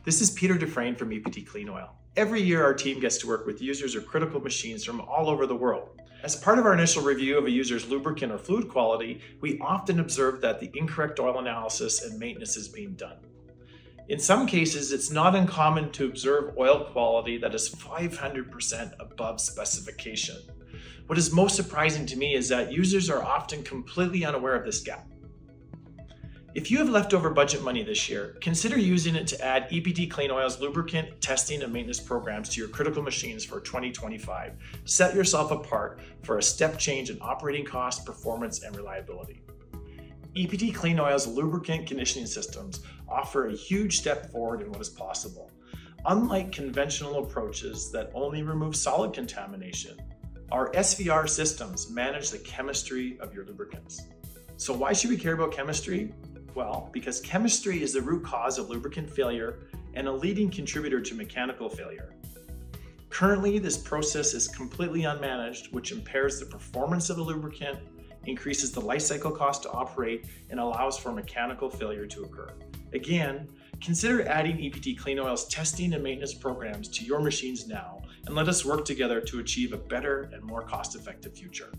This is Peter Dufresne from EPT Clean Oil. Every year our team gets to work with users of critical machines from all over the world. As part of our initial review of a user's lubricant or fluid quality, we often observe that the incorrect oil analysis and maintenance is being done. In some cases, it's not uncommon to observe oil quality that is 500% above specification. What is most surprising to me is that users are often completely unaware of this gap. If you have leftover budget money this year, consider using it to add EPT Clean Oil's lubricant, testing, and maintenance programs to your critical machines for 2025. Set yourself apart for a step change in operating cost, performance, and reliability. EPT Clean Oil's lubricant conditioning systems offer a huge step forward in what is possible. Unlike conventional approaches that only remove solid contamination, our SVR systems manage the chemistry of your lubricants. So why should we care about chemistry? Well, because chemistry is the root cause of lubricant failure and a leading contributor to mechanical failure. Currently, this process is completely unmanaged, which impairs the performance of a lubricant, increases the life cycle cost to operate, and allows for mechanical failure to occur. Again, consider adding EPT Clean Oil's testing and maintenance programs to your machines now, and let us work together to achieve a better and more cost-effective future.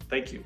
Thank you.